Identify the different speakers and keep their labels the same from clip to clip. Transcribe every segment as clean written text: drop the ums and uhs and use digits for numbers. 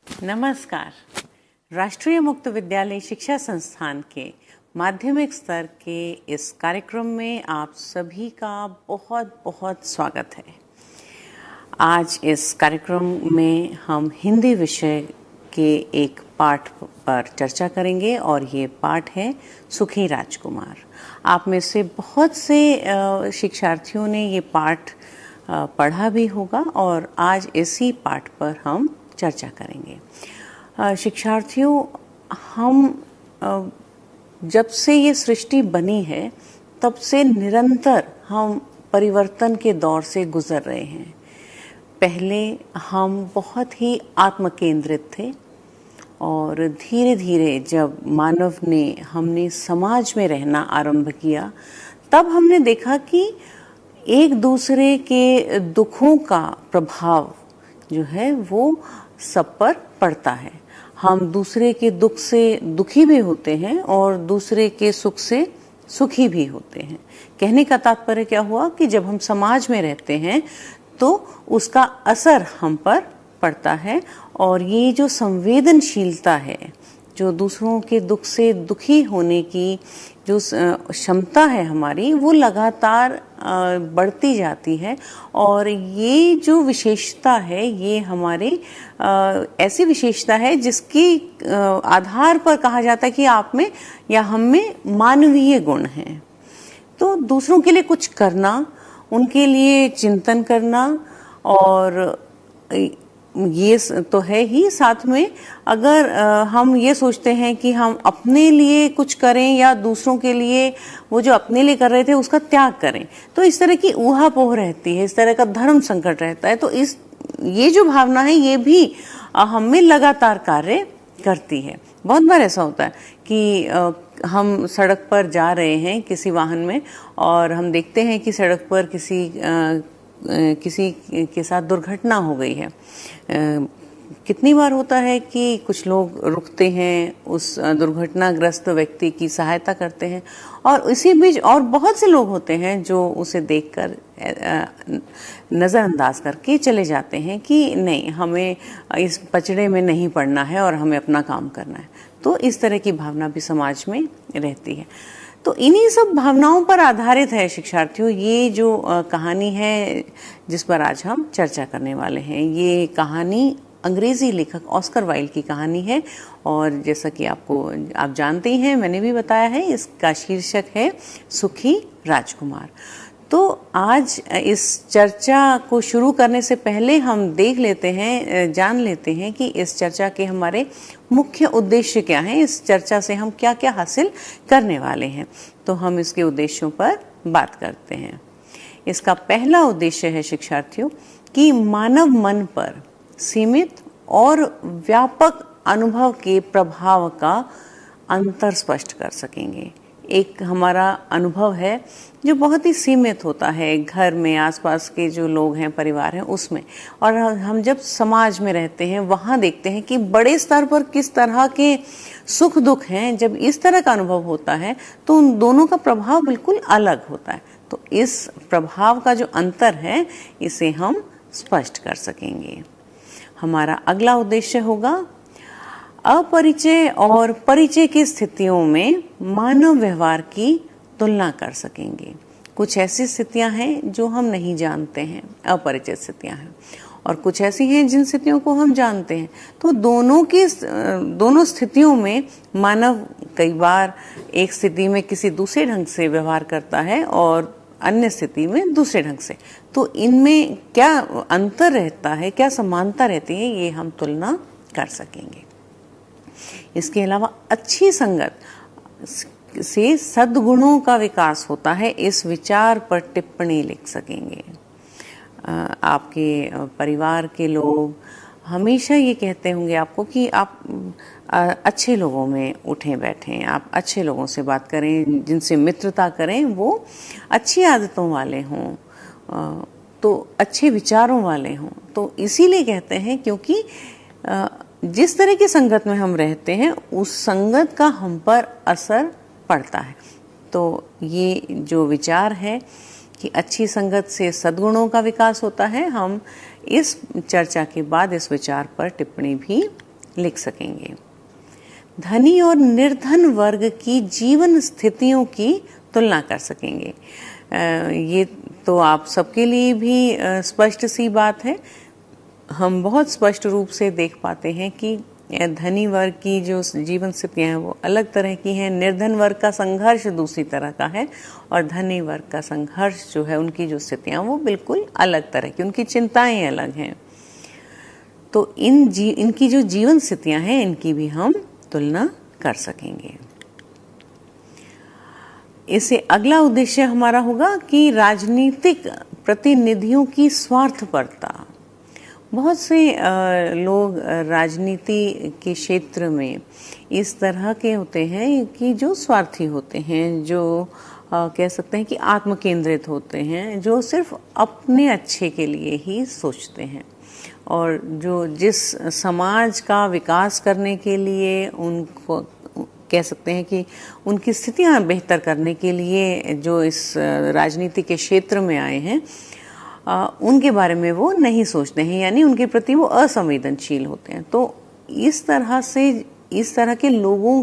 Speaker 1: नमस्कार। राष्ट्रीय मुक्त विद्यालय शिक्षा संस्थान के माध्यमिक स्तर के इस कार्यक्रम में आप सभी का बहुत बहुत स्वागत है। आज इस कार्यक्रम में हम हिंदी विषय के एक पाठ पर चर्चा करेंगे और ये पाठ है सुखी राजकुमार। आप में से बहुत से शिक्षार्थियों ने ये पाठ पढ़ा भी होगा और आज इसी पाठ पर हम चर्चा करेंगे। शिक्षार्थियों, हम जब से ये सृष्टि बनी है तब से निरंतर हम परिवर्तन के दौर से गुजर रहे हैं। पहले हम बहुत ही आत्मकेंद्रित थे और धीरे धीरे जब हमने समाज में रहना आरंभ किया तब हमने देखा कि एक दूसरे के दुखों का प्रभाव जो है वो सब पर पड़ता है। हम दूसरे के दुख से दुखी भी होते हैं और दूसरे के सुख से सुखी भी होते हैं। कहने का तात्पर्य क्या हुआ कि जब हम समाज में रहते हैं तो उसका असर हम पर पड़ता है और ये जो संवेदनशीलता है, जो दूसरों के दुख से दुखी होने की जो क्षमता है हमारी, वो लगातार बढ़ती जाती है। और ये जो विशेषता है ये हमारी ऐसी विशेषता है जिसकी आधार पर कहा जाता है कि आप में या हम में मानवीय गुण हैं। तो दूसरों के लिए कुछ करना, उनके लिए चिंतन करना, और ये तो है ही, साथ में अगर हम ये सोचते हैं कि हम अपने लिए कुछ करें या दूसरों के लिए वो जो अपने लिए कर रहे थे उसका त्याग करें, तो इस तरह की ऊहापोह रहती है, इस तरह का धर्म संकट रहता है। तो ये जो भावना है ये भी हम में लगातार कार्य करती है। बहुत बार ऐसा होता है कि हम सड़क पर जा रहे हैं किसी वाहन में और हम देखते हैं कि सड़क पर किसी के साथ दुर्घटना हो गई है। कितनी बार होता है कि कुछ लोग रुकते हैं, उस दुर्घटनाग्रस्त व्यक्ति की सहायता करते हैं, और इसी बीच और बहुत से लोग होते हैं जो उसे देखकर नज़रअंदाज करके चले जाते हैं कि नहीं, हमें इस पचड़े में नहीं पड़ना है और हमें अपना काम करना है। तो इस तरह की भावना भी समाज में रहती है। तो इन्हीं सब भावनाओं पर आधारित है शिक्षार्थियों ये जो कहानी है जिस पर आज हम चर्चा करने वाले हैं। ये कहानी अंग्रेजी लेखक ऑस्कर वाइल्ड की कहानी है और जैसा कि आप जानते ही हैं, मैंने भी बताया है, इसका शीर्षक है सुखी राजकुमार। तो आज इस चर्चा को शुरू करने से पहले हम जान लेते हैं कि इस चर्चा के हमारे मुख्य उद्देश्य क्या हैं, इस चर्चा से हम क्या क्या हासिल करने वाले हैं। तो हम इसके उद्देश्यों पर बात करते हैं। इसका पहला उद्देश्य है शिक्षार्थियों कि मानव मन पर सीमित और व्यापक अनुभव के प्रभाव का अंतर स्पष्ट कर सकेंगे। एक हमारा अनुभव है जो बहुत ही सीमित होता है, घर में आसपास के जो लोग हैं, परिवार हैं, उसमें, और हम जब समाज में रहते हैं वहाँ देखते हैं कि बड़े स्तर पर किस तरह के सुख दुख हैं। जब इस तरह का अनुभव होता है तो उन दोनों का प्रभाव बिल्कुल अलग होता है। तो इस प्रभाव का जो अंतर है इसे हम स्पष्ट कर सकेंगे। हमारा अगला उद्देश्य होगा अपरिचय और परिचय की स्थितियों में मानव व्यवहार की तुलना कर सकेंगे। कुछ ऐसी स्थितियां हैं जो हम नहीं जानते हैं, अपरिचित स्थितियां हैं, और कुछ ऐसी हैं जिन स्थितियों को हम जानते हैं। तो दोनों स्थितियों में मानव कई बार एक स्थिति में किसी दूसरे ढंग से व्यवहार करता है और अन्य स्थिति में दूसरे ढंग से। तो इनमें क्या अंतर रहता है, क्या समानता रहती है, ये हम तुलना कर सकेंगे। इसके अलावा अच्छी संगत से सद्गुणों का विकास होता है, इस विचार पर टिप्पणी लिख सकेंगे। आपके परिवार के लोग हमेशा ये कहते होंगे आपको कि आप अच्छे लोगों में उठें बैठें, आप अच्छे लोगों से बात करें, जिनसे मित्रता करें वो अच्छी आदतों वाले हों, तो अच्छे विचारों वाले हों। तो इसीलिए कहते हैं क्योंकि जिस तरह की संगत में हम रहते हैं उस संगत का हम पर असर पड़ता है। तो ये जो विचार है कि अच्छी संगत से सद्गुणों का विकास होता है, हम इस चर्चा के बाद इस विचार पर टिप्पणी भी लिख सकेंगे। धनी और निर्धन वर्ग की जीवन स्थितियों की तुलना कर सकेंगे। ये तो आप सबके लिए भी स्पष्ट सी बात है। हम बहुत स्पष्ट रूप से देख पाते हैं कि धनी वर्ग की जो जीवन स्थितियाँ हैं वो अलग तरह की हैं, निर्धन वर्ग का संघर्ष दूसरी तरह का है, और धनी वर्ग का संघर्ष जो है, उनकी जो स्थितियाँ वो बिल्कुल अलग तरह की, उनकी चिंताएं अलग हैं। तो इनकी जो जीवन स्थितियाँ हैं इनकी भी हम तुलना कर सकेंगे। इससे अगला उद्देश्य हमारा होगा कि राजनीतिक प्रतिनिधियों की स्वार्थपरता। बहुत से लोग राजनीति के क्षेत्र में इस तरह के होते हैं कि जो स्वार्थी होते हैं, जो कह सकते हैं कि आत्मकेंद्रित होते हैं, जो सिर्फ अपने अच्छे के लिए ही सोचते हैं, और जो जिस समाज का विकास करने के लिए, उनको कह सकते हैं कि उनकी स्थितियां बेहतर करने के लिए जो इस राजनीति के क्षेत्र में आए हैं, उनके बारे में वो नहीं सोचते हैं, यानी उनके प्रति वो असंवेदनशील होते हैं। तो इस तरह के लोगों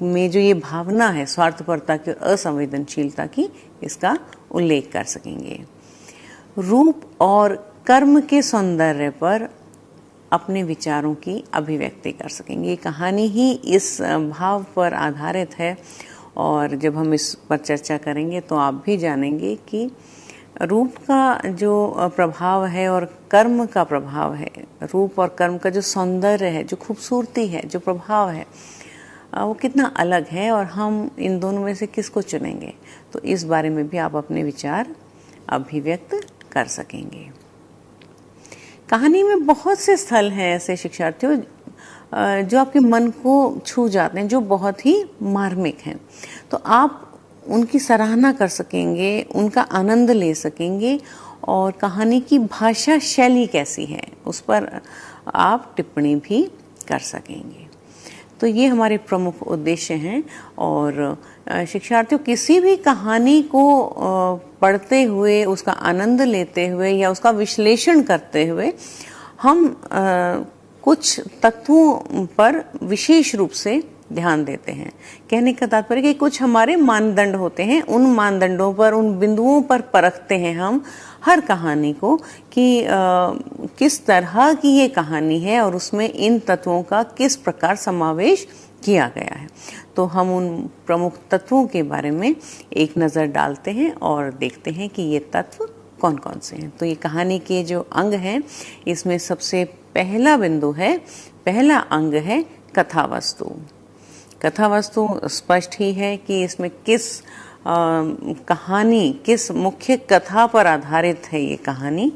Speaker 1: में जो ये भावना है स्वार्थपरता की, असंवेदनशीलता की, इसका उल्लेख कर सकेंगे। रूप और कर्म के सौंदर्य पर अपने विचारों की अभिव्यक्ति कर सकेंगे। ये कहानी ही इस भाव पर आधारित है, और जब हम इस पर चर्चा करेंगे तो आप भी जानेंगे कि रूप का जो प्रभाव है और कर्म का प्रभाव है, रूप और कर्म का जो सौंदर्य है, जो खूबसूरती है, जो प्रभाव है, वो कितना अलग है, और हम इन दोनों में से किसको चुनेंगे। तो इस बारे में भी आप अपने विचार अभिव्यक्त कर सकेंगे। कहानी में बहुत से स्थल हैं ऐसे शिक्षार्थियों जो आपके मन को छू जाते हैं, जो बहुत ही मार्मिक हैं। तो आप उनकी सराहना कर सकेंगे, उनका आनंद ले सकेंगे, और कहानी की भाषा शैली कैसी है उस पर आप टिप्पणी भी कर सकेंगे। तो ये हमारे प्रमुख उद्देश्य हैं। और शिक्षार्थियों, किसी भी कहानी को पढ़ते हुए, उसका आनंद लेते हुए या उसका विश्लेषण करते हुए हम कुछ तत्वों पर विशेष रूप से ध्यान देते हैं। कहने का तात्पर्य कि कुछ हमारे मानदंड होते हैं, उन मानदंडों पर, उन बिंदुओं पर परखते हैं हम हर कहानी को कि किस तरह की ये कहानी है और उसमें इन तत्वों का किस प्रकार समावेश किया गया है। तो हम उन प्रमुख तत्वों के बारे में एक नज़र डालते हैं और देखते हैं कि ये तत्व कौन कौन से हैं। तो ये कहानी के जो अंग हैं, इसमें सबसे पहला बिंदु है, पहला अंग है कथावस्तु। कथावस्तु स्पष्ट ही है कि इसमें किस कहानी, किस मुख्य कथा पर आधारित है ये कहानी,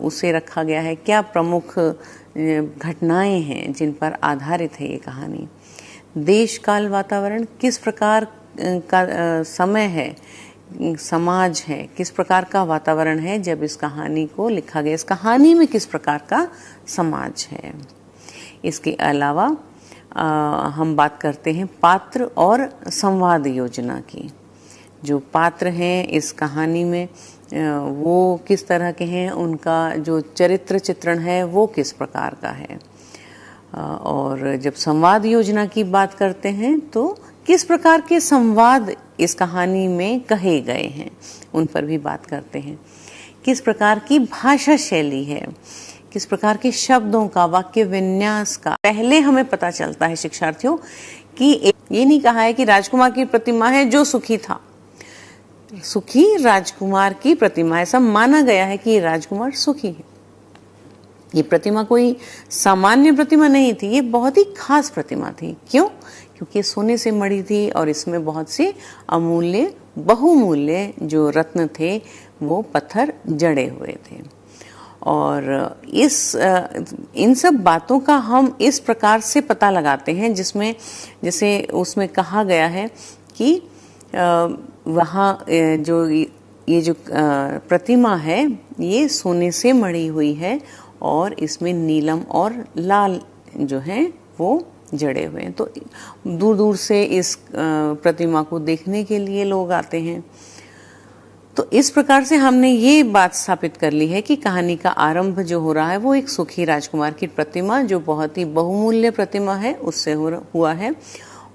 Speaker 1: उसे रखा गया है। क्या प्रमुख घटनाएं हैं जिन पर आधारित है ये कहानी, देश काल वातावरण, किस प्रकार का समय है, समाज है, किस प्रकार का वातावरण है जब इस कहानी को लिखा गया, इस कहानी में किस प्रकार का समाज है। इसके अलावा हम बात करते हैं पात्र और संवाद योजना की। जो पात्र हैं इस कहानी में वो किस तरह के हैं, उनका जो चरित्र चित्रण है वो किस प्रकार का है। और जब संवाद योजना की बात करते हैं तो किस प्रकार के संवाद इस कहानी में कहे गए हैं, उन पर भी बात करते हैं। किस प्रकार की भाषा शैली है, किस प्रकार के शब्दों का, वाक्य विन्यास का। पहले हमें पता चलता है शिक्षार्थियों कि ये नहीं कहा है कि राजकुमार की प्रतिमा है जो सुखी था, सुखी राजकुमार की प्रतिमा, ऐसा माना गया है कि राजकुमार सुखी है। ये प्रतिमा कोई सामान्य प्रतिमा नहीं थी, ये बहुत ही खास प्रतिमा थी। क्यों? क्योंकि सोने से मढ़ी थी और इसमें बहुत से अमूल्य, बहुमूल्य जो रत्न थे वो पत्थर जड़े हुए थे। और इन सब बातों का हम इस प्रकार से पता लगाते हैं जिसमें, जैसे उसमें कहा गया है कि वहाँ ये जो प्रतिमा है ये सोने से मढ़ी हुई है और इसमें नीलम और लाल जो हैं वो जड़े हुए हैं। तो दूर दूर से इस प्रतिमा को देखने के लिए लोग आते हैं। तो इस प्रकार से हमने ये बात स्थापित कर ली है कि कहानी का आरंभ जो हो रहा है वो एक सुखी राजकुमार की प्रतिमा, जो बहुत ही बहुमूल्य प्रतिमा है, उससे हुआ है।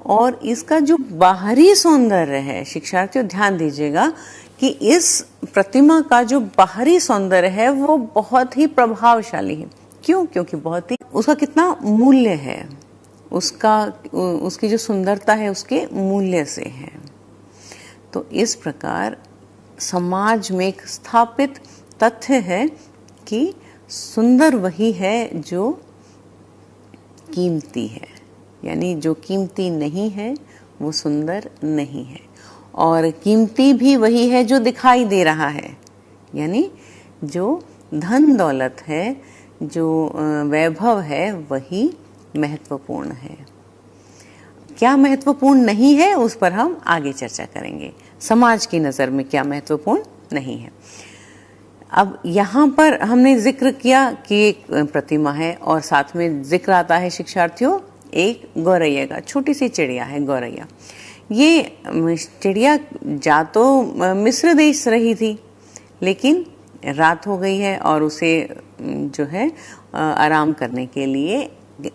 Speaker 1: और इसका जो बाहरी सौंदर्य है, शिक्षार्थियों ध्यान दीजिएगा कि इस प्रतिमा का जो बाहरी सौंदर्य है वो बहुत ही प्रभावशाली है। क्यों? क्योंकि बहुत ही उसका कितना मूल्य है, उसकी जो सुंदरता है उसके मूल्य से है। तो इस प्रकार समाज में एक स्थापित तथ्य है कि सुंदर वही है जो कीमती है, यानी जो कीमती नहीं है वो सुंदर नहीं है। और कीमती भी वही है जो दिखाई दे रहा है, यानी जो धन दौलत है, जो वैभव है, वही महत्वपूर्ण है। क्या महत्वपूर्ण नहीं है उस पर हम आगे चर्चा करेंगे। समाज की नज़र में क्या महत्वपूर्ण नहीं है। अब यहाँ पर हमने जिक्र किया कि एक प्रतिमा है और साथ में जिक्र आता है शिक्षार्थियों एक गौरैया का। छोटी सी चिड़िया है गौरैया। ये चिड़िया जा तो मिस्र देश रही थी, लेकिन रात हो गई है और उसे जो है आराम करने के लिए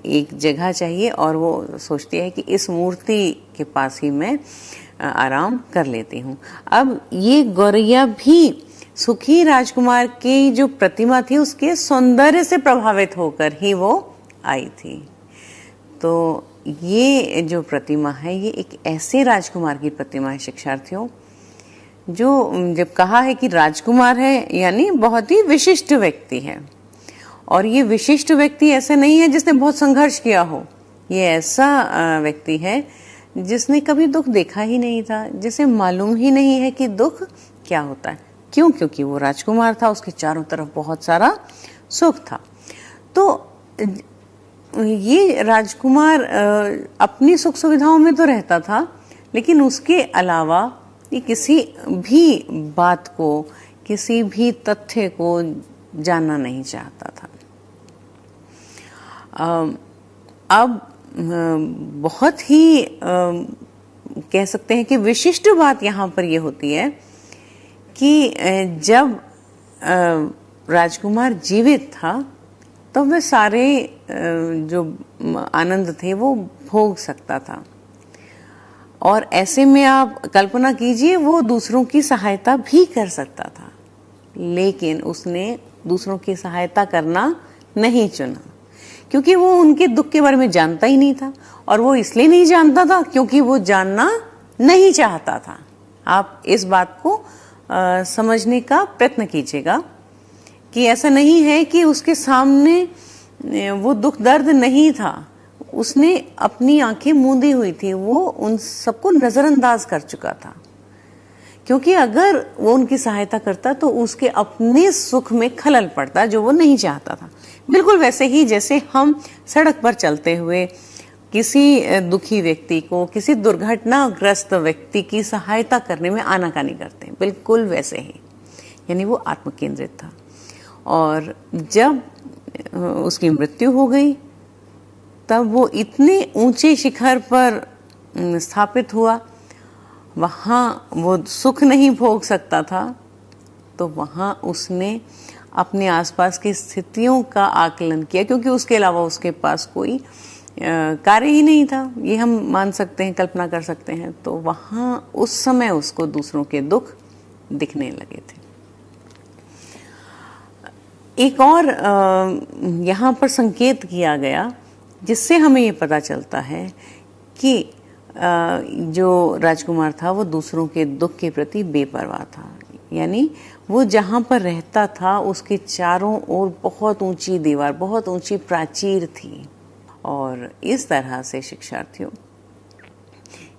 Speaker 1: एक जगह चाहिए और वो सोचती है कि इस मूर्ति के पास ही मैं आराम कर लेती हूँ। अब ये गौरैया भी सुखी राजकुमार की जो प्रतिमा थी उसके सौंदर्य से प्रभावित होकर ही वो आई थी। तो ये जो प्रतिमा है ये एक ऐसे राजकुमार की प्रतिमा है शिक्षार्थियों, जो जब कहा है कि राजकुमार है यानी बहुत ही विशिष्ट व्यक्ति है। और ये विशिष्ट व्यक्ति ऐसा नहीं है जिसने बहुत संघर्ष किया हो, ये ऐसा व्यक्ति है जिसने कभी दुख देखा ही नहीं था, जिसे मालूम ही नहीं है कि दुख क्या होता है। क्यों? क्योंकि वो राजकुमार था, उसके चारों तरफ बहुत सारा सुख था। तो ये राजकुमार अपनी सुख सुविधाओं में तो रहता था, लेकिन उसके अलावा ये किसी भी बात को, किसी भी तथ्य को जानना नहीं चाहता था। अब बहुत ही कह सकते हैं कि विशिष्ट बात यहाँ पर ये होती है कि जब राजकुमार जीवित था तो वह सारे जो आनंद थे वो भोग सकता था। और ऐसे में आप कल्पना कीजिए वो दूसरों की सहायता भी कर सकता था, लेकिन उसने दूसरों की सहायता करना नहीं चुना, क्योंकि वो उनके दुख के बारे में जानता ही नहीं था। और वो इसलिए नहीं जानता था क्योंकि वो जानना नहीं चाहता था। आप इस बात को समझने का प्रयत्न कीजिएगा कि ऐसा नहीं है कि उसके सामने वो दुख दर्द नहीं था, उसने अपनी आंखें मूंदी हुई थी, वो उन सबको नजरअंदाज कर चुका था। क्योंकि अगर वो उनकी सहायता करता तो उसके अपने सुख में खलल पड़ता जो वो नहीं चाहता था। बिल्कुल वैसे ही जैसे हम सड़क पर चलते हुए किसी दुखी व्यक्ति को, किसी दुर्घटनाग्रस्त व्यक्ति की सहायता करने में आनाकानी करते हैं, बिल्कुल वैसे ही। यानी वो आत्मकेंद्रित था। और जब उसकी मृत्यु हो गई तब वो इतने ऊंचे शिखर पर स्थापित हुआ, वहाँ वो सुख नहीं भोग सकता था, तो वहाँ उसने अपने आसपास की स्थितियों का आकलन किया, क्योंकि उसके अलावा उसके पास कोई कार्य ही नहीं था। ये हम मान सकते हैं, कल्पना कर सकते हैं। तो वहाँ उस समय उसको दूसरों के दुख दिखने लगे थे। एक और यहाँ पर संकेत किया गया जिससे हमें ये पता चलता है कि जो राजकुमार था वो दूसरों के दुख के प्रति बेपरवाह था। यानी वो जहाँ पर रहता था उसके चारों ओर बहुत ऊंची दीवार, बहुत ऊंची प्राचीर थी। और इस तरह से शिक्षार्थियों,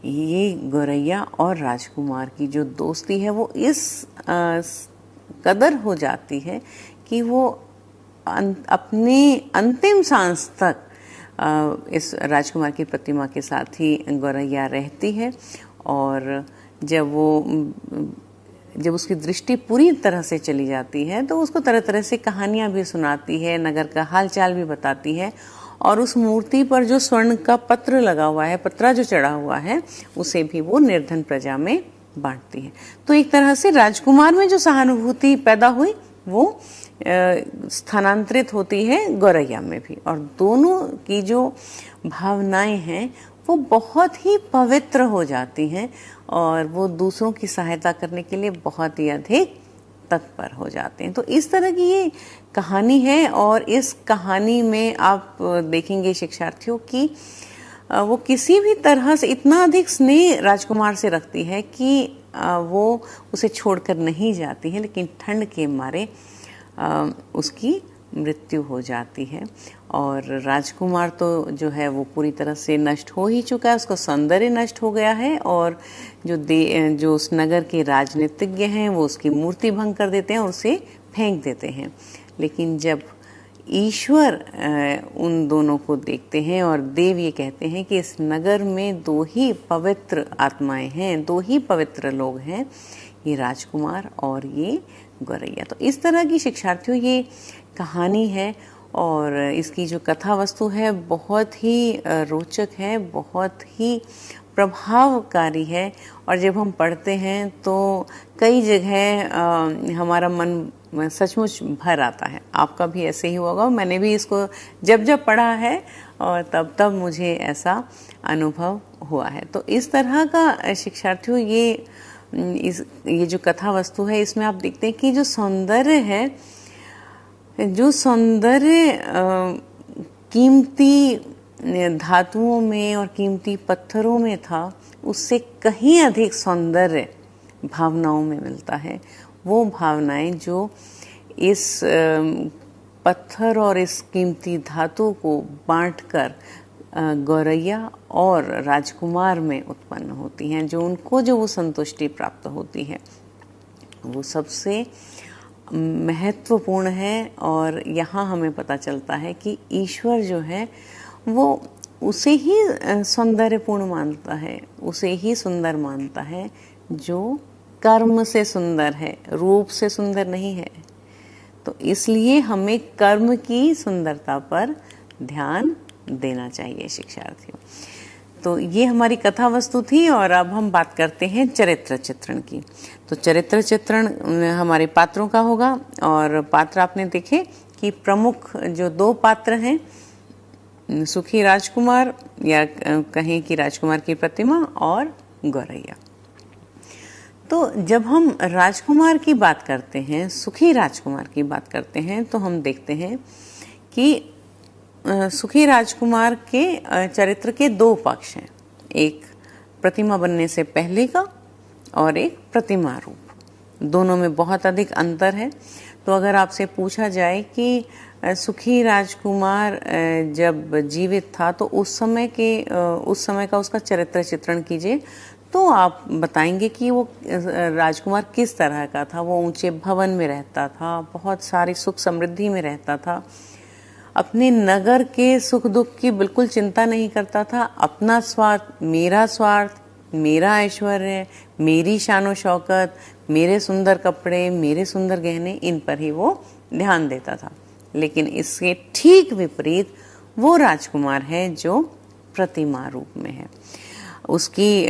Speaker 1: ये गौरैया और राजकुमार की जो दोस्ती है वो इस कदर हो जाती है कि वो अपने अंतिम सांस तक इस राजकुमार की प्रतिमा के साथ ही गौरैया रहती है। और जब उसकी दृष्टि पूरी तरह से चली जाती है तो उसको तरह तरह से कहानियाँ भी सुनाती है, नगर का हालचाल भी बताती है। और उस मूर्ति पर जो स्वर्ण का पत्र लगा हुआ है, पत्रा जो चढ़ा हुआ है, उसे भी वो निर्धन प्रजा में बांटती है। तो एक तरह से राजकुमार में जो सहानुभूति पैदा हुई वो स्थानांतरित होती है गौरैया में भी, और दोनों की जो भावनाएं हैं वो बहुत ही पवित्र हो जाती हैं और वो दूसरों की सहायता करने के लिए बहुत ही अधिक तत्पर हो जाते हैं। तो इस तरह की ये कहानी है, और इस कहानी में आप देखेंगे शिक्षार्थियों कि वो किसी भी तरह से इतना अधिक स्नेह राजकुमार से रखती है कि वो उसे छोड़कर नहीं जाती है, लेकिन ठंड के मारे उसकी मृत्यु हो जाती है। और राजकुमार तो जो है वो पूरी तरह से नष्ट हो ही चुका है, उसका सौंदर्य नष्ट हो गया है, और जो उस नगर के राजनीतिज्ञ हैं वो उसकी मूर्ति भंग कर देते हैं और उसे फेंक देते हैं। लेकिन जब ईश्वर उन दोनों को देखते हैं और देव ये कहते हैं कि इस नगर में दो ही पवित्र आत्माएं हैं, दो ही पवित्र लोग हैं, ये राजकुमार और ये गौरैया। तो इस तरह की शिक्षार्थियों ये कहानी है, और इसकी जो कथा वस्तु है बहुत ही रोचक है, बहुत ही प्रभावकारी है, और जब हम पढ़ते हैं तो कई जगह हमारा मन सचमुच भर आता है। आपका भी ऐसे ही होगा, मैंने भी इसको जब पढ़ा है और तब मुझे ऐसा अनुभव हुआ है। तो इस तरह का शिक्षार्थियों ये जो कथा वस्तु है, इसमें आप देखते हैं कि जो सौंदर्य है, जो सौंदर्य कीमती धातुओं में और कीमती पत्थरों में था, उससे कहीं अधिक सौंदर्य भावनाओं में मिलता है। वो भावनाएं जो इस पत्थर और इस कीमती धातु को बांटकर गौरैया और राजकुमार में उत्पन्न होती हैं, जो उनको जो वो संतुष्टि प्राप्त होती है, वो सबसे महत्वपूर्ण है। और यहाँ हमें पता चलता है कि ईश्वर जो है वो उसे ही सौंदर्यपूर्ण मानता है, उसे ही सुंदर मानता है जो कर्म से सुंदर है, रूप से सुंदर नहीं है। तो इसलिए हमें कर्म की सुंदरता पर ध्यान देना चाहिए शिक्षार्थियों। तो ये हमारी कथा वस्तु थी, और अब हम बात करते हैं चरित्र चित्रण की। तो चरित्र चित्रण हमारे पात्रों का होगा, और पात्र आपने देखे कि प्रमुख जो दो पात्र हैं, सुखी राजकुमार या कहें कि राजकुमार की प्रतिमा और गौरैया। तो जब हम राजकुमार की बात करते हैं, सुखी राजकुमार की बात करते हैं, तो हम देखते हैं कि सुखी राजकुमार के चरित्र के दो पक्ष हैं, एक प्रतिमा बनने से पहले का और एक प्रतिमा रूप। दोनों में बहुत अधिक अंतर है। तो अगर आपसे पूछा जाए कि सुखी राजकुमार जब जीवित था तो उस समय का उसका चरित्र चित्रण कीजिए, तो आप बताएंगे कि वो राजकुमार किस तरह का था। वो ऊंचे भवन में रहता था, बहुत सारी सुख समृद्धि में रहता था, अपने नगर के सुख दुख की बिल्कुल चिंता नहीं करता था। अपना स्वार्थ, मेरा ऐश्वर्य, मेरी शानो शौकत, मेरे सुंदर कपड़े, मेरे सुंदर गहने, इन पर ही वो ध्यान देता था। लेकिन इसके ठीक विपरीत वो राजकुमार है जो प्रतिमा रूप में है। उसकी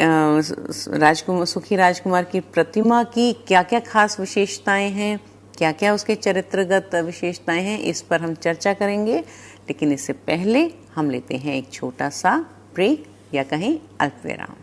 Speaker 1: सुखी राजकुमार की प्रतिमा की क्या क्या खास विशेषताएं हैं, क्या क्या उसके चरित्रगत विशेषताएं हैं, इस पर हम चर्चा करेंगे। लेकिन इससे पहले हम लेते हैं एक छोटा सा ब्रेक, या कहें अल्पविराम।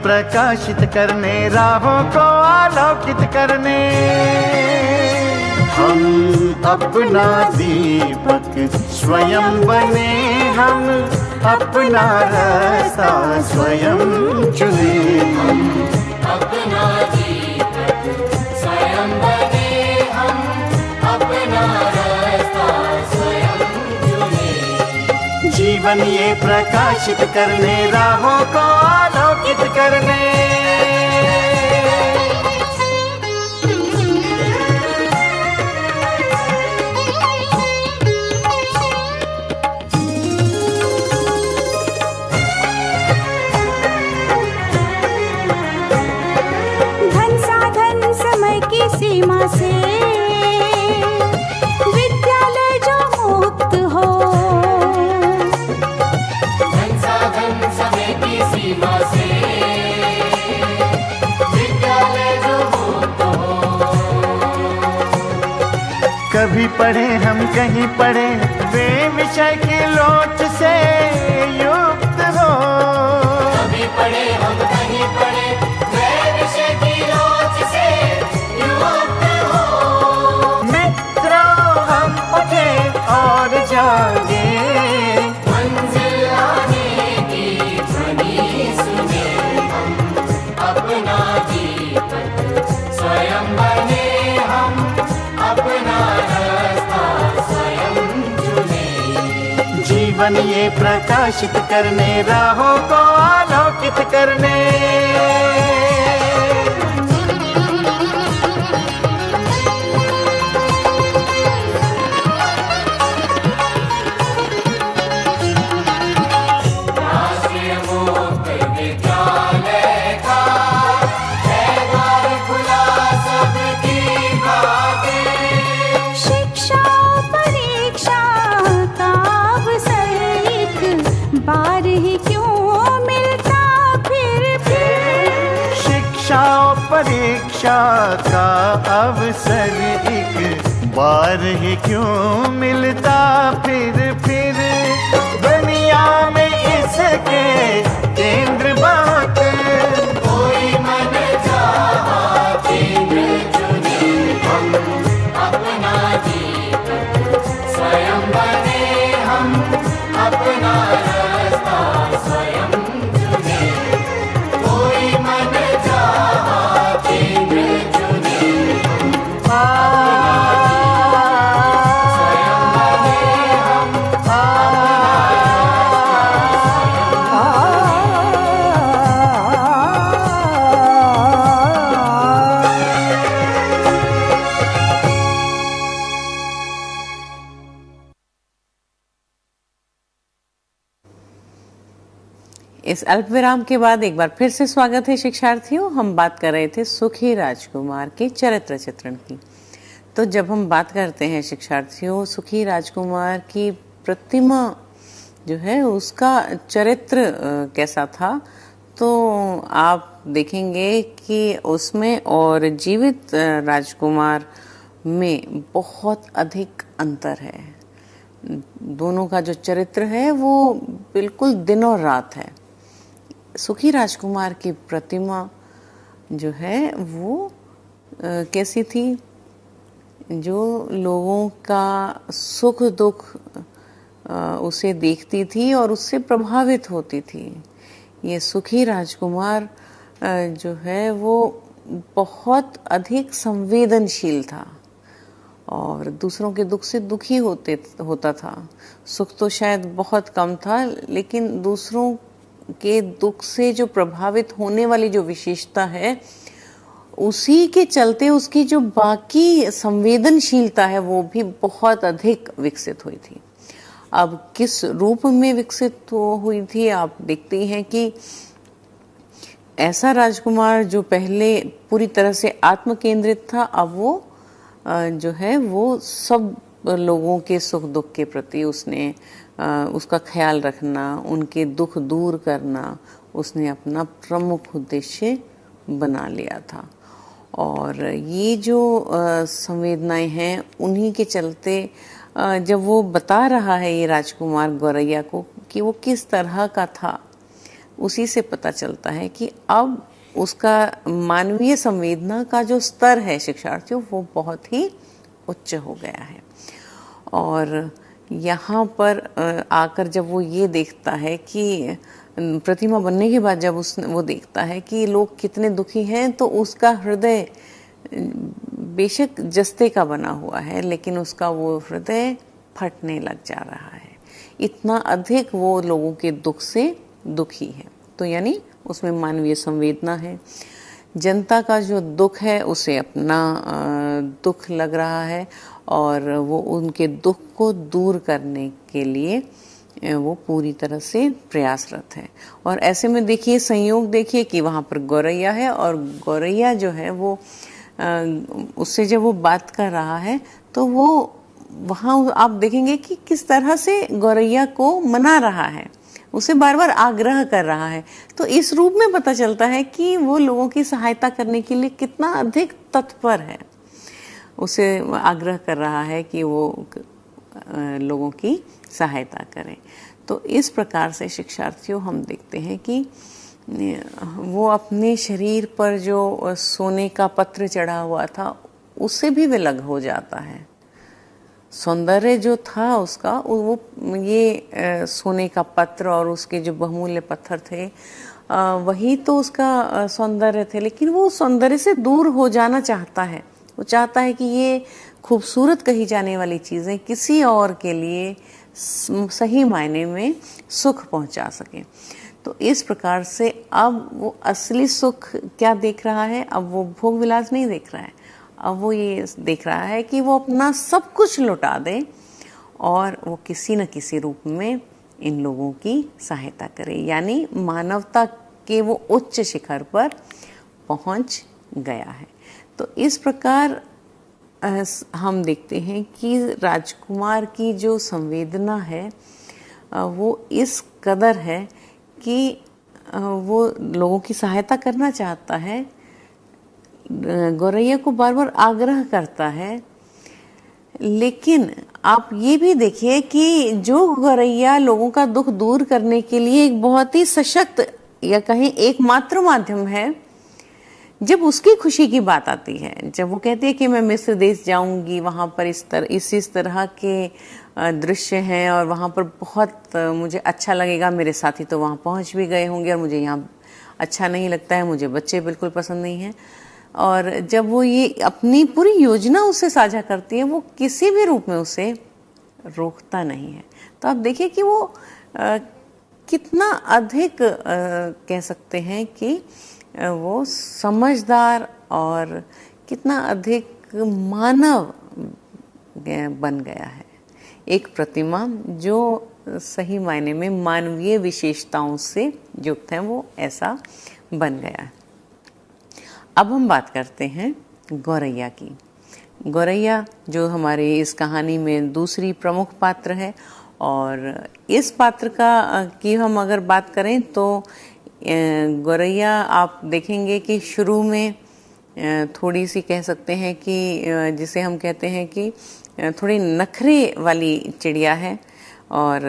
Speaker 2: प्रकाशित करने, राहों को आलोकित करने, हम अपना दीपक स्वयं बने, हम अपना रास्ता स्वयं चुने।
Speaker 3: हम अपना दीपक स्वयं बने, हम अपना रास्ता स्वयं चुने।
Speaker 2: जीवन ये प्रकाशित करने, राहों को आलोकित करने।
Speaker 4: सीमा से विद्यालय जो मुक्त हो,
Speaker 3: धन साधन समय की सीमा से विद्यालय जो मुक्त हो।
Speaker 2: कभी पढ़े हम कहीं पढ़े, वे विषय की लोच से युक्त हो।
Speaker 3: कभी पढ़े हम कहीं पढ़े, वे विषय की लोच से युक्त हो।
Speaker 2: मित्रों हम उठे और जागे,
Speaker 3: मंजिल आने की ध्वनि सुने। हम अपना दीपक स्वयं बने, हम अपना रास्ता स्वयं चुने।
Speaker 2: जीवन ये प्रकाशित करने, राहों को आलोकित करने।
Speaker 3: राष्ट्रीय मुक्त विद्यालय का है द्वार खुला सबकी बातें।
Speaker 4: शिक्षा परीक्षा का अवसर एक बार ही क्यों मिलता फिर।
Speaker 2: शिक्षा और परीक्षा का अवसर एक बार ही क्यों मिलता फिर। दुनिया में इसके केंद्र बातें,
Speaker 3: कोई मन चाहा केंद्र चुने। हम अपना दीपक स्वयं बने, हम अपना रास्ता स्वयं चुने। कोई मन चाहा केंद्र चुने।
Speaker 1: इस अल्प विराम के बाद एक बार फिर से स्वागत है शिक्षार्थियों। हम बात कर रहे थे सुखी राजकुमार के चरित्र चित्रण की। तो जब हम बात करते हैं शिक्षार्थियों सुखी राजकुमार की प्रतिमा जो है उसका चरित्र कैसा था, तो आप देखेंगे कि उसमें और जीवित राजकुमार में बहुत अधिक अंतर है। दोनों का जो चरित्र है वो बिल्कुल दिन और रात है। सुखी राजकुमार की प्रतिमा जो है वो कैसी थी, जो लोगों का सुख दुख उसे देखती थी और उससे प्रभावित होती थी। ये सुखी राजकुमार जो है वो बहुत अधिक संवेदनशील था और दूसरों के दुख से दुखी होता था। सुख तो शायद बहुत कम था, लेकिन दूसरों के दुख से जो प्रभावित होने वाली जो विशेषता है उसी के चलते उसकी जो बाकी संवेदनशीलता है वो भी बहुत अधिक विकसित हुई थी। अब किस रूप में विकसित हुई थी, आप देखते हैं कि ऐसा राजकुमार जो पहले पूरी तरह से आत्म केंद्रित था, अब वो जो है वो सब लोगों के सुख दुख के प्रति उसने उसका ख्याल रखना, उनके दुख दूर करना उसने अपना प्रमुख उद्देश्य बना लिया था। और ये जो संवेदनाएं हैं उन्हीं के चलते जब वो बता रहा है ये राजकुमार गौरैया को कि वो किस तरह का था, उसी से पता चलता है कि अब उसका मानवीय संवेदना का जो स्तर है शिक्षार्थियों वो बहुत ही उच्च हो गया है। और यहाँ पर आकर जब वो ये देखता है कि प्रतिमा बनने के बाद जब वो देखता है कि लोग कितने दुखी हैं, तो उसका हृदय बेशक जस्ते का बना हुआ है, लेकिन उसका वो हृदय फटने लग जा रहा है। इतना अधिक वो लोगों के दुख से दुखी है। तो यानी उसमें मानवीय संवेदना है। जनता का जो दुख है उसे अपना दुख लग रहा है, और वो उनके दुख को दूर करने के लिए वो पूरी तरह से प्रयासरत है। और ऐसे में देखिए, संयोग देखिए कि वहाँ पर गौरैया है, और गौरैया जो है वो उससे जब वो बात कर रहा है तो वो वहाँ आप देखेंगे कि किस तरह से गौरैया को मना रहा है, उसे बार बार आग्रह कर रहा है। तो इस रूप में पता चलता है कि वो लोगों की सहायता करने के लिए कितना अधिक तत्पर है। उसे आग्रह कर रहा है कि वो लोगों की सहायता करें। तो इस प्रकार से शिक्षार्थियों हम देखते हैं कि वो अपने शरीर पर जो सोने का पत्र चढ़ा हुआ था उससे भी विलग हो जाता है। सौंदर्य जो था उसका, वो ये सोने का पत्र और उसके जो बहुमूल्य पत्थर थे वही तो उसका सौंदर्य थे, लेकिन वो सौंदर्य से दूर हो जाना चाहता है। वो चाहता है कि ये खूबसूरत कही जाने वाली चीज़ें किसी और के लिए सही मायने में सुख पहुंचा सकें। तो इस प्रकार से अब वो असली सुख क्या देख रहा है? अब वो भोग विलास नहीं देख रहा है, अब वो ये देख रहा है कि वो अपना सब कुछ लुटा दे और वो किसी न किसी रूप में इन लोगों की सहायता करे। यानी मानवता के वो उच्च शिखर पर पहुंच गया है। तो इस प्रकार हम देखते हैं कि राजकुमार की जो संवेदना है वो इस कदर है कि वो लोगों की सहायता करना चाहता है, गौरैया को बार बार आग्रह करता है। लेकिन आप ये भी देखिए कि जो गौरैया लोगों का दुख दूर करने के लिए एक बहुत ही सशक्त या कहें एकमात्र माध्यम है, जब उसकी खुशी की बात आती है, जब वो कहती है कि मैं मिस्र देश जाऊंगी, वहाँ पर इस तरह के दृश्य हैं और वहाँ पर बहुत मुझे अच्छा लगेगा, मेरे साथी तो वहाँ पहुँच भी गए होंगे और मुझे यहाँ अच्छा नहीं लगता है, मुझे बच्चे बिल्कुल पसंद नहीं हैं। और जब वो ये अपनी पूरी योजना उससे साझा करती है, वो किसी भी रूप में उसे रोकता नहीं है। तो आप देखिए कि वो कितना अधिक कह सकते हैं कि वो समझदार और कितना अधिक मानव बन गया है। एक प्रतिमा जो सही मायने में मानवीय विशेषताओं से युक्त है, वो ऐसा बन गया है। अब हम बात करते हैं गौरैया की। गौरैया जो हमारे इस कहानी में दूसरी प्रमुख पात्र है, और इस पात्र की हम अगर बात करें तो गौरैया आप देखेंगे कि शुरू में थोड़ी सी कह सकते हैं कि जिसे हम कहते हैं कि थोड़ी नखरे वाली चिड़िया है, और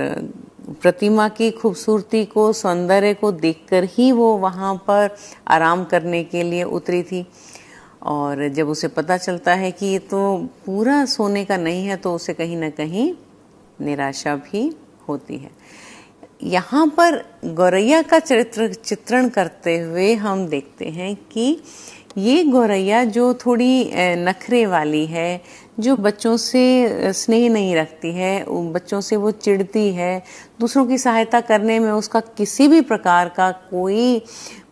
Speaker 1: प्रतिमा की खूबसूरती को, सौंदर्य को देखकर ही वो वहाँ पर आराम करने के लिए उतरी थी। और जब उसे पता चलता है कि ये तो पूरा सोने का नहीं है, तो उसे कहीं ना कहीं निराशा भी होती है। यहाँ पर गौरैया का चित्रण करते हुए हम देखते हैं कि ये गौरैया जो थोड़ी नखरे वाली है, जो बच्चों से स्नेह नहीं रखती है, बच्चों से वो चिढ़ती है, दूसरों की सहायता करने में उसका किसी भी प्रकार का कोई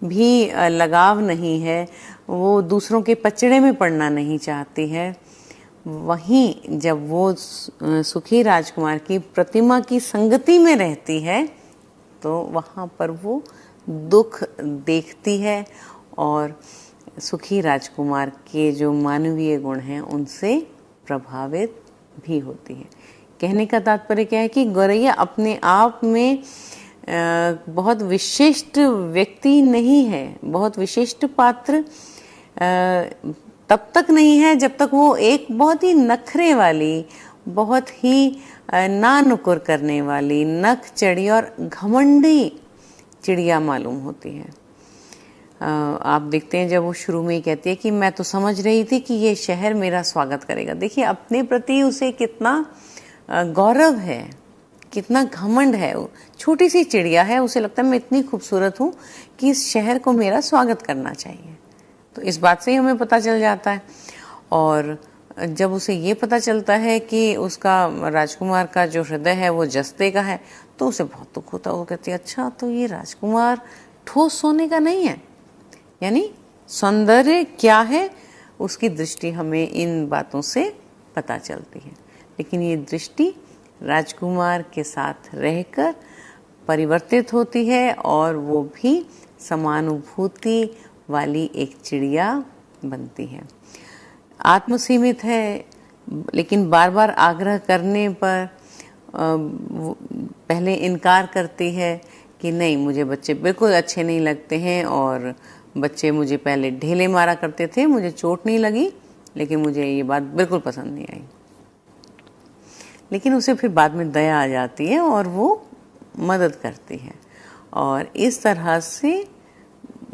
Speaker 1: भी लगाव नहीं है, वो दूसरों के पचड़े में पड़ना नहीं चाहती है। वहीं जब वो सुखी राजकुमार की प्रतिमा की संगति में रहती है तो वहाँ पर वो दुख देखती है और सुखी राजकुमार के जो मानवीय गुण हैं उनसे प्रभावित भी होती है। कहने का तात्पर्य क्या है कि गौरैया अपने आप में बहुत विशिष्ट व्यक्ति नहीं है, बहुत विशिष्ट पात्र तब तक नहीं है जब तक वो एक बहुत ही नखरे वाली, बहुत ही ना नुकुर करने वाली, नख चढ़ी और घमंडी चिड़िया मालूम होती है। आप देखते हैं जब वो शुरू में ही कहती है कि मैं तो समझ रही थी कि ये शहर मेरा स्वागत करेगा। देखिए अपने प्रति उसे कितना गौरव है, कितना घमंड है। छोटी सी चिड़िया है, उसे लगता है मैं इतनी खूबसूरत हूँ कि इस शहर को मेरा स्वागत करना चाहिए। तो इस बात से ही हमें पता चल जाता है। और जब उसे ये पता चलता है कि उसका राजकुमार का जो हृदय है वो जस्ते का है, तो उसे बहुत दुख होता है। वो कहती है अच्छा तो ये राजकुमार ठोस सोने का नहीं है, यानी सौंदर्य क्या है उसकी दृष्टि हमें इन बातों से पता चलती है। लेकिन ये दृष्टि राजकुमार के साथ रहकर परिवर्तित होती है और वो भी समानुभूति वाली एक चिड़िया बनती है। आत्मसीमित है, लेकिन बार बार आग्रह करने पर पहले इनकार करती है कि नहीं, मुझे बच्चे बिल्कुल अच्छे नहीं लगते हैं और बच्चे मुझे पहले ढेले मारा करते थे, मुझे चोट नहीं लगी, लेकिन मुझे ये बात बिल्कुल पसंद नहीं आई। लेकिन उसे फिर बाद में दया आ जाती है और वो मदद करती है और इस तरह से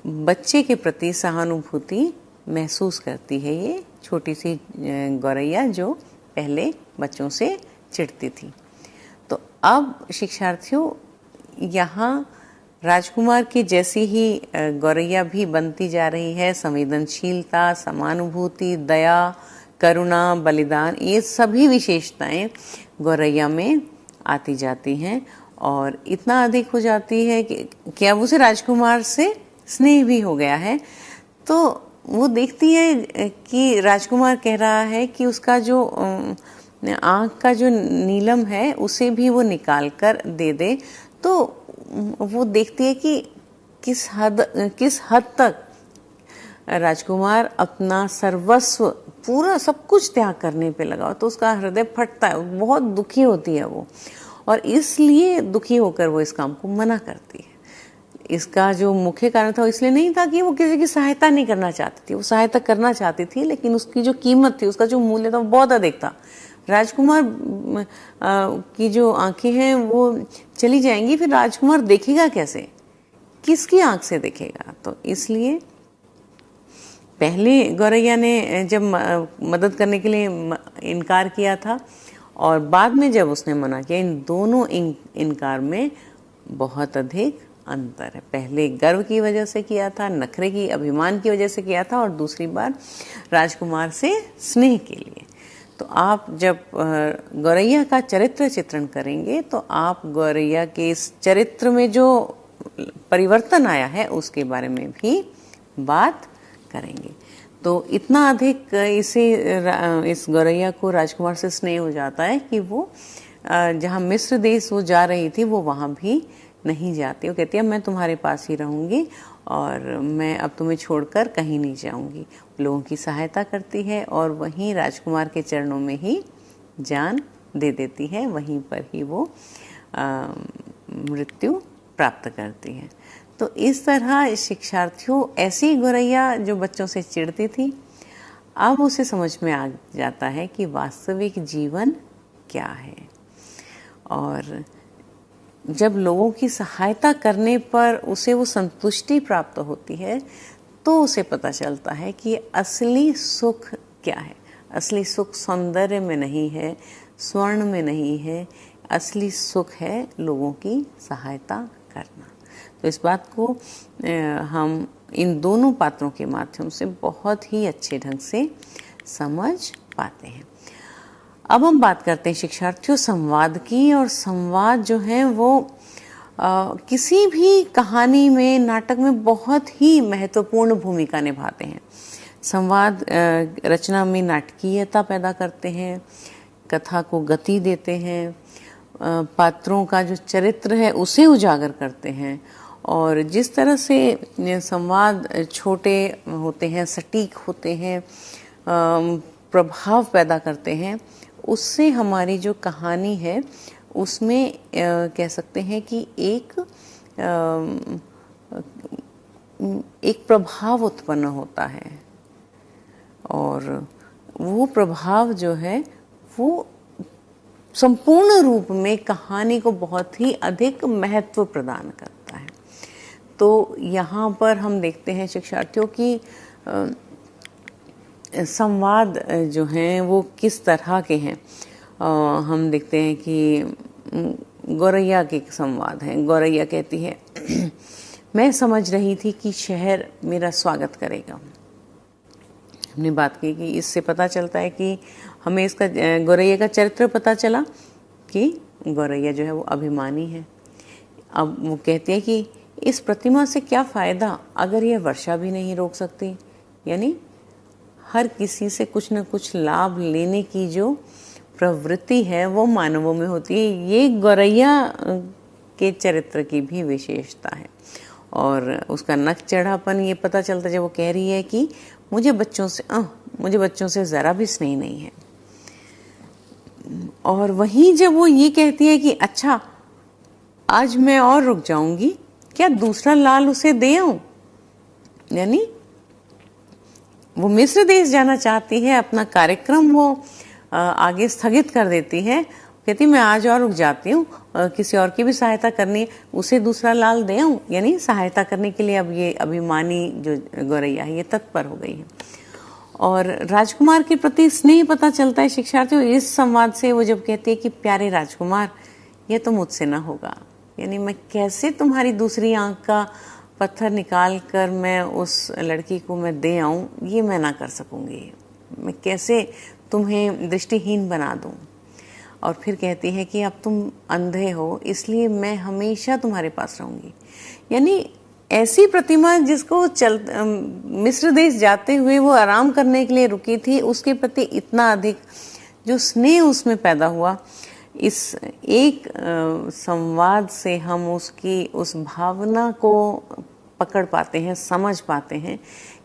Speaker 1: बच्चे के प्रति सहानुभूति महसूस करती है ये छोटी सी गौरैया जो पहले बच्चों से चिढ़ती थी। तो अब शिक्षार्थियों, यहाँ राजकुमार की जैसी ही गौरैया भी बनती जा रही है। संवेदनशीलता, समानुभूति, दया, करुणा, बलिदान, ये सभी विशेषताएं गौरैया में आती जाती हैं और इतना अधिक हो जाती है कि अब उसे राजकुमार से स्नेह भी हो गया है। तो वो देखती है कि राजकुमार कह रहा है कि उसका जो आँख का जो नीलम है उसे भी वो निकाल कर दे दे। तो वो देखती है कि किस हद तक राजकुमार अपना सर्वस्व, पूरा सब कुछ त्याग करने पे लगा। तो उसका हृदय फटता है, बहुत दुखी होती है वो, और इसलिए दुखी होकर वो इस काम को मना करती है। इसका जो मुख्य कारण था वो इसलिए नहीं था कि वो किसी की सहायता नहीं करना चाहती थी, वो सहायता करना चाहती थी, लेकिन उसकी जो कीमत थी, उसका जो मूल्य था वो बहुत अधिक था। राजकुमार की जो आंखें हैं वो चली जाएंगी, फिर राजकुमार देखेगा कैसे, किसकी आंख से देखेगा। तो इसलिए पहले गौरैया ने जब मदद करने के लिए इनकार किया था और बाद में जब उसने मना किया, इन दोनों इनकार में बहुत अधिक अंतर है। पहले गर्व की वजह से किया था, नखरे की, अभिमान की वजह से किया था, और दूसरी बार राजकुमार से स्नेह के लिए। तो आप जब गौरैया का चरित्र चित्रण करेंगे तो आप गौरैया के इस चरित्र में जो परिवर्तन आया है उसके बारे में भी बात करेंगे। तो इतना अधिक इस गौरैया को राजकुमार से स्नेह हो जाता है कि वो जहाँ मिस्र देश वो जा रही थी वो वहाँ भी नहीं जाती। वो कहती है मैं तुम्हारे पास ही रहूँगी और मैं अब तुम्हें छोड़कर कहीं नहीं जाऊँगी। लोगों की सहायता करती है और वहीं राजकुमार के चरणों में ही जान दे देती है, वहीं पर ही वो मृत्यु प्राप्त करती है। तो इस तरह शिक्षार्थियों, ऐसी गौरैया जो बच्चों से चिढ़ती थी, अब उसे समझ में आ जाता है कि वास्तविक जीवन क्या है। और जब लोगों की सहायता करने पर उसे वो संतुष्टि प्राप्त होती है तो उसे पता चलता है कि असली सुख क्या है। असली सुख सौंदर्य में नहीं है, स्वर्ण में नहीं है, असली सुख है लोगों की सहायता करना। तो इस बात को हम इन दोनों पात्रों के माध्यम से बहुत ही अच्छे ढंग से समझ पाते हैं। अब हम बात करते हैं शिक्षार्थियों संवाद की, और संवाद जो है वो किसी भी कहानी में, नाटक में बहुत ही महत्वपूर्ण भूमिका निभाते हैं। संवाद रचना में नाटकीयता पैदा करते हैं, कथा को गति देते हैं, पात्रों का जो चरित्र है उसे उजागर करते हैं, और जिस तरह से संवाद छोटे होते हैं, सटीक होते हैं, प्रभाव पैदा करते हैं, उससे हमारी जो कहानी है उसमें कह सकते हैं कि एक प्रभाव उत्पन्न होता है, और वो प्रभाव जो है वो संपूर्ण रूप में कहानी को बहुत ही अधिक महत्व प्रदान करता है। तो यहाँ पर हम देखते हैं शिक्षार्थियों की संवाद जो हैं वो किस तरह के हैं। हम देखते हैं कि गौरैया के संवाद हैं। गौरैया कहती है, मैं समझ रही थी कि शहर मेरा स्वागत करेगा। हमने बात की कि इससे पता चलता है कि हमें इसका गौरैया का चरित्र पता चला कि गौरैया जो है वो अभिमानी है। अब वो कहती है कि इस प्रतिमा से क्या फ़ायदा अगर यह वर्षा भी नहीं रोक सकती। यानी हर किसी से कुछ न कुछ लाभ लेने की जो प्रवृत्ति है वो मानवों में होती है। ये गौरैया के चरित्र की भी विशेषता है। और उसका नक चढ़ापन ये पता चलता है जब वो कह रही है कि मुझे बच्चों से ज़रा भी स्नेह नहीं है। और वहीं जब वो ये कहती है कि अच्छा आज मैं और रुक जाऊंगी, क्या दूसरा लाल उसे दे आऊं। यानी वो मिस्र देश जाना चाहती है, अपना कार्यक्रम वो आगे स्थगित कर देती है। कहती मैं आज और रुक जाती हूँ, किसी और की भी सहायता करनी है, उसे दूसरा लाल दे आऊं। यानी सहायता करने के लिए अब ये अभिमानी जो गौरैया है ये तत्पर हो गई है। और राजकुमार के प्रति स्नेह पता चलता है शिक्षार्थियों इस संवाद से। वो जब कहती है कि प्यारे राजकुमार, ये तो मुझसे ना होगा। यानी मैं कैसे तुम्हारी दूसरी आंख का पत्थर निकाल कर मैं उस लड़की को मैं दे आऊं, ये मैं ना कर सकूंगी। मैं कैसे तुम्हें दृष्टिहीन बना दूं। और फिर कहती है कि अब तुम अंधे हो, इसलिए मैं हमेशा तुम्हारे पास रहूंगी। यानी ऐसी प्रतिमा जिसको मिस्र देश जाते हुए वो आराम करने के लिए रुकी थी, उसके प्रति इतना अधिक जो स्नेह उसमें पैदा हुआ। इस एक संवाद से हम उसकी उस भावना को पकड़ पाते हैं, समझ पाते हैं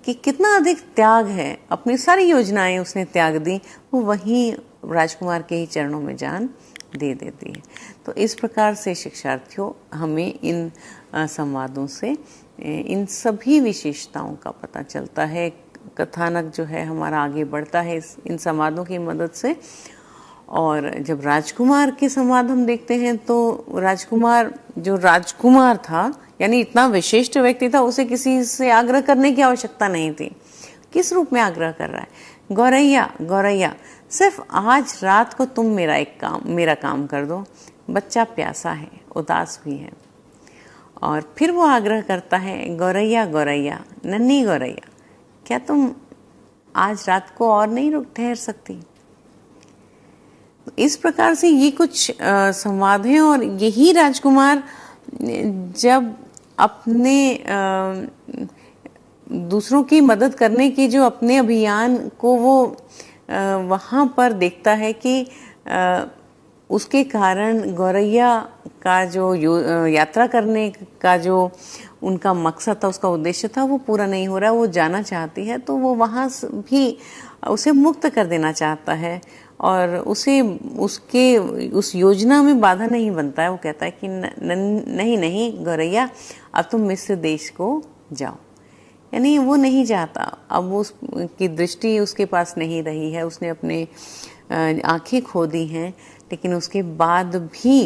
Speaker 1: कि कितना अधिक त्याग है। अपनी सारी योजनाएं उसने त्याग दी, वो वहीं राजकुमार के ही चरणों में जान दे देती है। तो इस प्रकार से शिक्षार्थियों हमें इन संवादों से इन सभी विशेषताओं का पता चलता है। कथानक जो है हमारा आगे बढ़ता है इन संवादों की मदद से। और जब राजकुमार के संवाद हम देखते हैं तो राजकुमार जो राजकुमार था, यानी इतना विशिष्ट व्यक्ति था, उसे किसी से आग्रह करने की आवश्यकता नहीं थी। किस रूप में आग्रह कर रहा है, गौरैया गौरैया सिर्फ आज रात को तुम मेरा काम कर दो। बच्चा प्यासा है, उदास भी है। और फिर वो आग्रह करता है, गौरैया गौरैया नन्ही गौरैया, क्या तुम आज रात को और नहीं रुक ठहर सकती। इस प्रकार से ये कुछ संवाद हैं। और यही राजकुमार जब अपने दूसरों की मदद करने की जो अपने अभियान को वो वहाँ पर देखता है कि उसके कारण गौरैया का जो यात्रा करने का जो उनका मकसद था, उसका उद्देश्य था, वो पूरा नहीं हो रहा। वो जाना चाहती है तो वो वहाँ भी उसे मुक्त कर देना चाहता है और उसे उसके उस योजना में बाधा नहीं बनता है। वो कहता है कि नहीं नहीं गौरैया, अब तुम मिस्र देश को जाओ। यानी वो नहीं चाहता, अब वो उसकी दृष्टि उसके पास नहीं रही है, उसने अपने आंखें खो दी हैं, लेकिन उसके बाद भी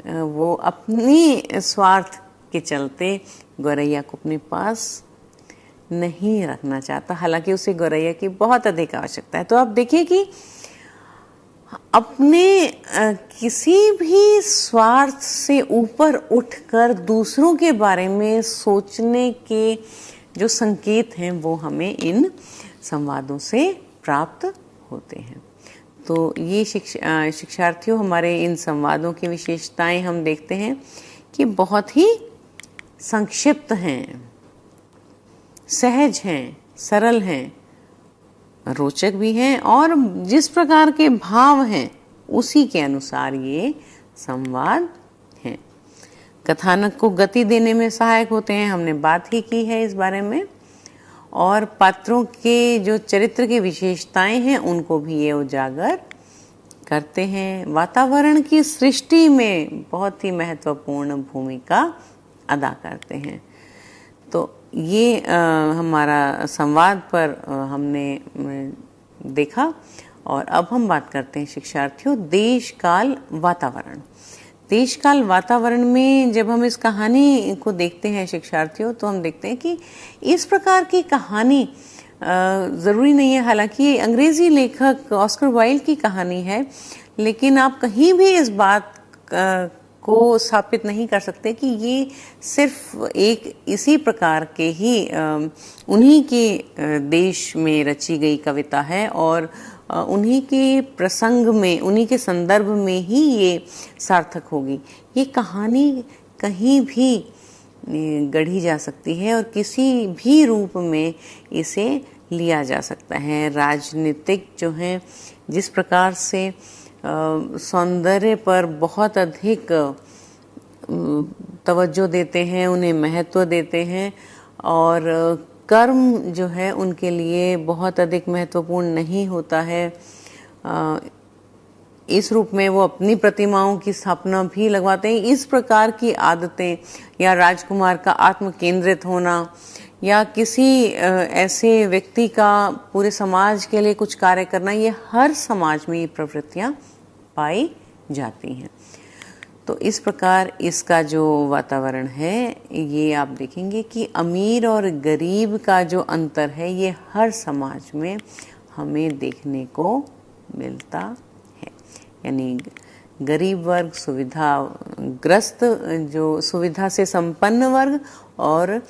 Speaker 1: वो अपने स्वार्थ के चलते गौरैया को अपने पास नहीं रखना चाहता, हालांकि उसे गौरैया की बहुत अधिक आवश्यकता है। तो आप देखिए कि अपने किसी भी स्वार्थ से ऊपर उठकर दूसरों के बारे में सोचने के जो संकेत हैं वो हमें इन संवादों से प्राप्त होते हैं। तो ये शिक्षार्थियों हमारे इन संवादों की विशेषताएं हम देखते हैं कि बहुत ही संक्षिप्त हैं, सहज हैं, सरल हैं, रोचक भी हैं और जिस प्रकार के भाव हैं उसी के अनुसार ये संवाद हैं। कथानक को गति देने में सहायक होते हैं, हमने बात ही की है इस बारे में। और पात्रों के जो चरित्र की विशेषताएं हैं उनको भी ये उजागर करते हैं। वातावरण की सृष्टि में बहुत ही महत्वपूर्ण भूमिका अदा करते हैं। तो ये हमारा संवाद पर हमने देखा। और अब हम बात करते हैं शिक्षार्थियों देश काल वातावरण। देश काल वातावरण में जब हम इस कहानी को देखते हैं शिक्षार्थियों, तो हम देखते हैं कि इस प्रकार की कहानी ज़रूरी नहीं है, हालांकि ये अंग्रेज़ी लेखक ऑस्कर वाइल्ड की कहानी है, लेकिन आप कहीं भी इस बात को स्थापित नहीं कर सकते कि ये सिर्फ एक इसी प्रकार के ही उन्हीं के देश में रची गई कविता है और उन्हीं के प्रसंग में, उन्हीं के संदर्भ में ही ये सार्थक होगी। ये कहानी कहीं भी गढ़ी जा सकती है और किसी भी रूप में इसे लिया जा सकता है। राजनीतिक जो हैं जिस प्रकार से सौंदर्य पर बहुत अधिक तवज्जो देते हैं, उन्हें महत्व देते हैं, और कर्म जो है उनके लिए बहुत अधिक महत्वपूर्ण नहीं होता है। इस रूप में वो अपनी प्रतिमाओं की स्थापना भी लगवाते हैं। इस प्रकार की आदतें या राजकुमार का आत्म केंद्रित होना या किसी ऐसे व्यक्ति का पूरे समाज के लिए कुछ कार्य करना, ये हर समाज में ये प्रवृत्तियां पाई जाती हैं। तो इस प्रकार इसका जो वातावरण है, ये आप देखेंगे कि अमीर और गरीब का जो अंतर है ये हर समाज में हमें देखने को मिलता है। यानी गरीब वर्ग, सुविधाग्रस्त, जो सुविधा से संपन्न वर्ग, और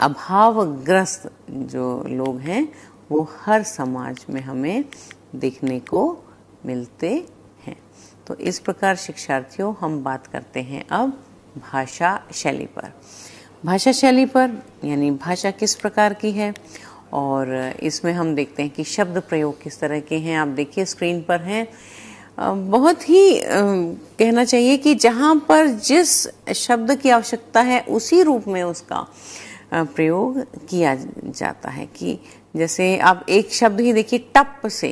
Speaker 1: अभावग्रस्त जो लोग हैं वो हर समाज में हमें देखने को मिलते हैं। तो इस प्रकार शिक्षार्थियों हम बात करते हैं अब भाषा शैली पर। भाषा शैली पर यानी भाषा किस प्रकार की है, और इसमें हम देखते हैं कि शब्द प्रयोग किस तरह के हैं। आप देखिए स्क्रीन पर हैं। बहुत ही कहना चाहिए कि जहाँ पर जिस शब्द की आवश्यकता है उसी रूप में उसका प्रयोग किया जाता है। कि जैसे आप एक शब्द ही देखिए, टप से,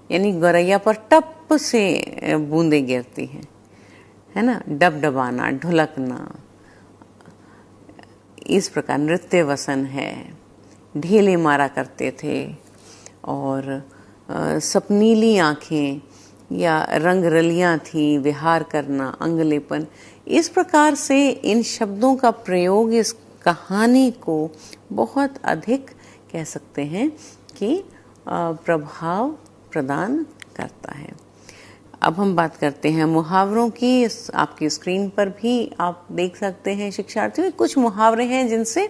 Speaker 1: यानी गौरैया पर टप से बूंदें गिरती हैं, है ना। डबडबाना, ढुलकना, इस प्रकार नृत्य वसन है, ढेले मारा करते थे, और सपनीली आँखें या रंग रलियाँ थी, विहार करना, अंगलेपन। इस प्रकार से इन शब्दों का प्रयोग इस कहानी को बहुत अधिक कह सकते हैं कि प्रभाव प्रदान करता है। अब हम बात करते हैं मुहावरों की। आपकी स्क्रीन पर भी आप देख सकते हैं शिक्षार्थियों, कुछ मुहावरे हैं जिनसे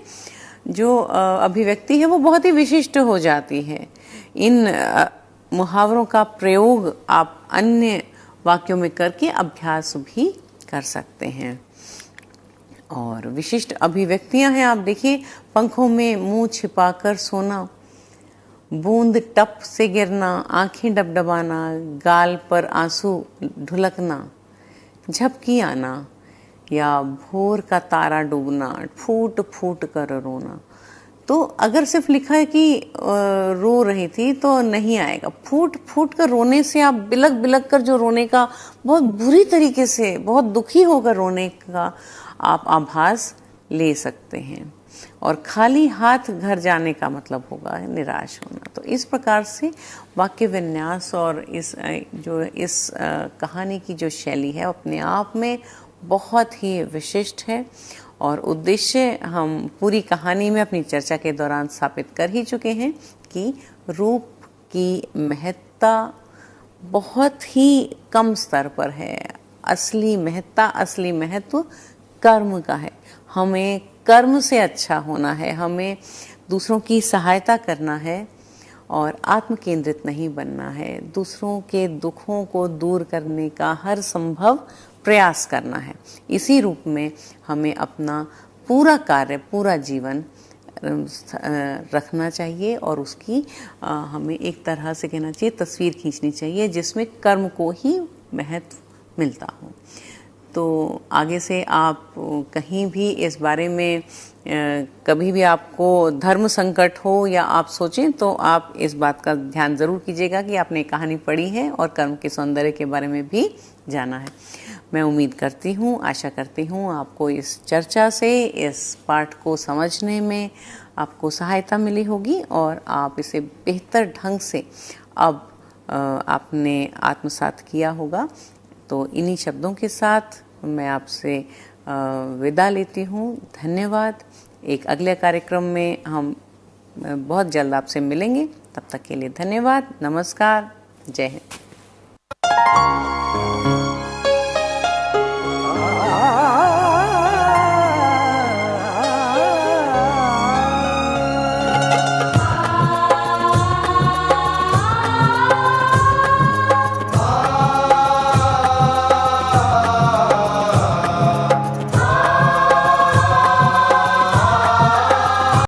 Speaker 1: जो अभिव्यक्ति है वो बहुत ही विशिष्ट हो जाती है। इन मुहावरों का प्रयोग आप अन्य वाक्यों में करके अभ्यास भी कर सकते हैं। और विशिष्ट अभिव्यक्तियां हैं, आप देखिए, पंखों में मुंह छिपाकर सोना, बूंद टप से गिरना, आंखें डबडबाना, गाल पर आंसू ढुलकना, झपकी आना, या भोर का तारा डूबना, फूट फूट कर रोना। तो अगर सिर्फ लिखा है कि रो रही थी तो नहीं आएगा। फूट फूट कर रोने से आप बिलक बिलक कर जो रोने का, बहुत बुरी तरीके से, बहुत दुखी होकर रोने का आप आभास ले सकते हैं। और खाली हाथ घर जाने का मतलब होगा निराश होना। तो इस प्रकार से वाक्य विन्यास और इस कहानी की जो शैली है अपने आप में बहुत ही विशिष्ट है। और उद्देश्य हम पूरी कहानी में अपनी चर्चा के दौरान स्थापित कर ही चुके हैं कि रूप की महत्ता बहुत ही कम स्तर पर है। असली महत्ता, असली महत्व कर्म का है। हमें कर्म से अच्छा होना है, हमें दूसरों की सहायता करना है और आत्म केंद्रित नहीं बनना है। दूसरों के दुखों को दूर करने का हर संभव प्रयास करना है। इसी रूप में हमें अपना पूरा कार्य, पूरा जीवन रखना चाहिए और उसकी हमें एक तरह से कहना चाहिए तस्वीर खींचनी चाहिए जिसमें कर्म को ही महत्व मिलता हो। तो आगे से आप कहीं भी इस बारे में कभी भी आपको धर्म संकट हो या आप सोचें तो आप इस बात का ध्यान ज़रूर कीजिएगा कि आपने कहानी पढ़ी है और कर्म के सौंदर्य के बारे में भी जाना है। मैं उम्मीद करती हूँ, आशा करती हूँ आपको इस चर्चा से, इस पाठ को समझने में आपको सहायता मिली होगी और आप इसे बेहतर ढंग से अब आपने आत्मसात किया होगा। तो इन्हीं शब्दों के साथ मैं आपसे विदा लेती हूँ। धन्यवाद। एक अगले कार्यक्रम में हम बहुत जल्द आपसे मिलेंगे। तब तक के लिए धन्यवाद। नमस्कार। जय हिंद।